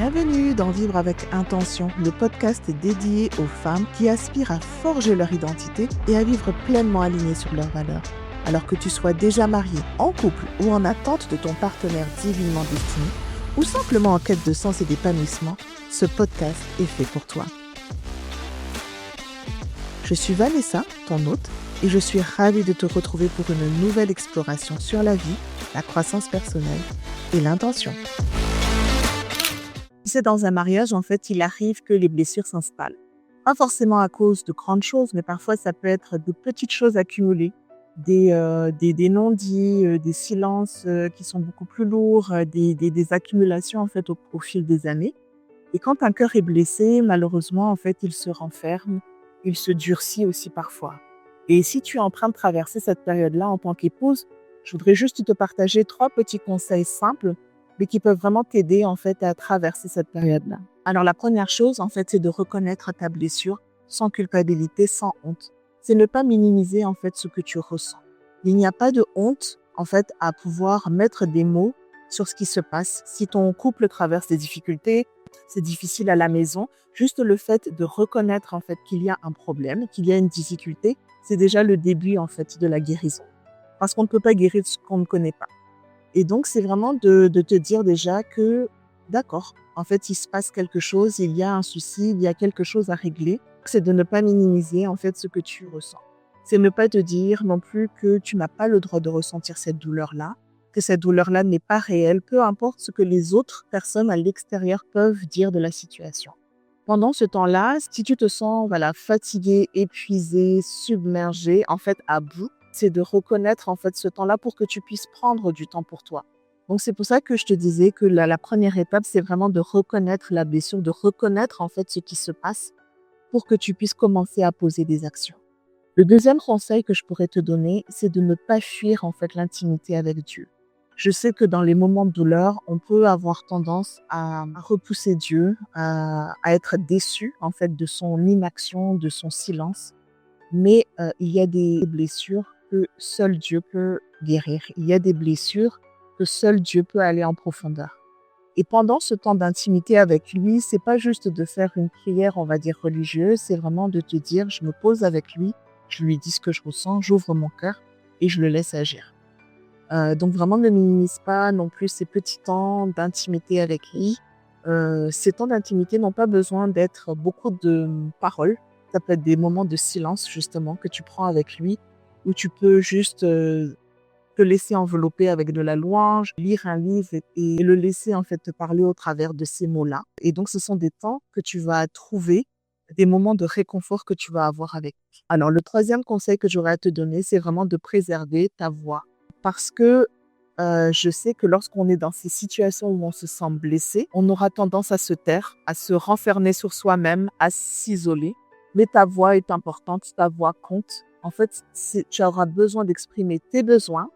Bienvenue dans Vivre avec Intention, le podcast dédié aux femmes qui aspirent à forger leur identité et à vivre pleinement alignées sur leurs valeurs. Alors que tu sois déjà mariée, en couple ou en attente de ton partenaire divinement destiné, ou simplement en quête de sens et d'épanouissement, ce podcast est fait pour toi. Je suis Vanessa, ton hôte, et je suis ravie de te retrouver pour une nouvelle exploration sur la vie, la croissance personnelle et l'intention. C'est dans un mariage, en fait, il arrive que les blessures s'installent. Pas forcément à cause de grandes choses, mais parfois ça peut être de petites choses accumulées, des non-dits, des silences qui sont beaucoup plus lourds, des accumulations en fait au fil des années. Et quand un cœur est blessé, malheureusement, en fait, il se renferme, il se durcit aussi parfois. Et si tu es en train de traverser cette période-là en tant qu'épouse, je voudrais juste te partager 3 petits conseils simples, mais qui peuvent vraiment t'aider en fait à traverser cette période-là. Alors la première chose, en fait, c'est de reconnaître ta blessure sans culpabilité, sans honte. C'est ne pas minimiser en fait ce que tu ressens. Il n'y a pas de honte en fait à pouvoir mettre des mots sur ce qui se passe. Si ton couple traverse des difficultés, c'est difficile à la maison, juste le fait de reconnaître en fait qu'il y a un problème, qu'il y a une difficulté, c'est déjà le début en fait de la guérison. Parce qu'on ne peut pas guérir ce qu'on ne connaît pas. Et donc, c'est vraiment de te dire déjà que, d'accord, en fait, il se passe quelque chose, il y a un souci, il y a quelque chose à régler. C'est de ne pas minimiser, en fait, ce que tu ressens. C'est ne pas te dire non plus que tu n'as pas le droit de ressentir cette douleur-là, que cette douleur-là n'est pas réelle, peu importe ce que les autres personnes à l'extérieur peuvent dire de la situation. Pendant ce temps-là, si tu te sens fatigué, épuisé, submergé, en fait, à bout, c'est de reconnaître en fait ce temps-là pour que tu puisses prendre du temps pour toi. Donc c'est pour ça que je te disais que la première étape, c'est vraiment de reconnaître la blessure, de reconnaître en fait ce qui se passe pour que tu puisses commencer à poser des actions. Le deuxième conseil que je pourrais te donner, c'est de ne pas fuir en fait l'intimité avec Dieu. Je sais que dans les moments de douleur, on peut avoir tendance à repousser Dieu, à être déçu en fait de son inaction, de son silence. Mais il y a des blessures que seul Dieu peut guérir. Il y a des blessures que seul Dieu peut aller en profondeur. Et pendant ce temps d'intimité avec lui, c'est pas juste de faire une prière, on va dire religieuse, c'est vraiment de te dire, je me pose avec lui, je lui dis ce que je ressens, j'ouvre mon cœur et je le laisse agir. Donc vraiment ne minimise pas non plus ces petits temps d'intimité avec lui. Ces temps d'intimité n'ont pas besoin d'être beaucoup de paroles. Ça peut être des moments de silence justement que tu prends avec lui, où tu peux juste te laisser envelopper avec de la louange, lire un livre et le laisser en fait te parler au travers de ces mots-là. Et donc ce sont des temps que tu vas trouver, des moments de réconfort que tu vas avoir avec lui. Alors le troisième conseil que j'aurais à te donner, c'est vraiment de préserver ta voix. Parce que je sais que lorsqu'on est dans ces situations où on se sent blessé, on aura tendance à se taire, à se renfermer sur soi-même, à s'isoler. Mais ta voix est importante, ta voix compte. En fait, tu auras besoin d'exprimer tes besoins,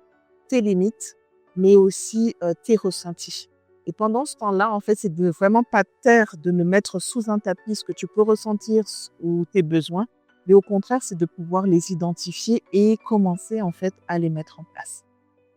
tes limites, mais aussi tes ressentis. Et pendant ce temps-là, en fait, c'est de vraiment pas taire, de ne mettre sous un tapis ce que tu peux ressentir ou tes besoins, mais au contraire, c'est de pouvoir les identifier et commencer en fait à les mettre en place.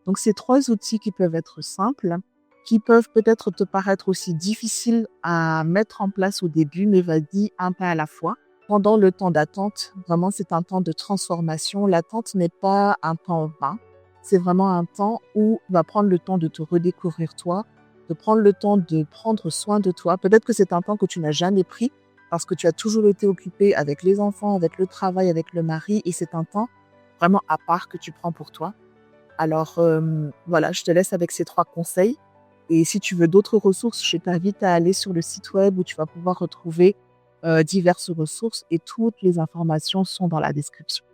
Donc, ces 3 outils qui peuvent être simples, qui peuvent peut-être te paraître aussi difficiles à mettre en place au début, mais vas-y un pas à la fois. Pendant le temps d'attente, vraiment, c'est un temps de transformation. L'attente n'est pas un temps vain. C'est vraiment un temps où tu vas prendre le temps de te redécouvrir toi, de prendre le temps de prendre soin de toi. Peut-être que c'est un temps que tu n'as jamais pris parce que tu as toujours été occupé avec les enfants, avec le travail, avec le mari. Et c'est un temps vraiment à part que tu prends pour toi. Alors, je te laisse avec ces 3 conseils. Et si tu veux d'autres ressources, je t'invite à aller sur le site web où tu vas pouvoir retrouver diverses ressources et toutes les informations sont dans la description.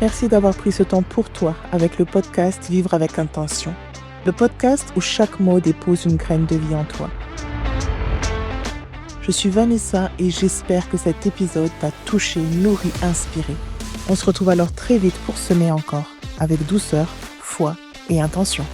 Merci d'avoir pris ce temps pour toi avec le podcast Vivre avec Intention. Le podcast où chaque mot dépose une graine de vie en toi. Je suis Vanessa et j'espère que cet épisode t'a touché, nourri, inspiré. On se retrouve alors très vite pour semer encore, avec douceur, foi et intention.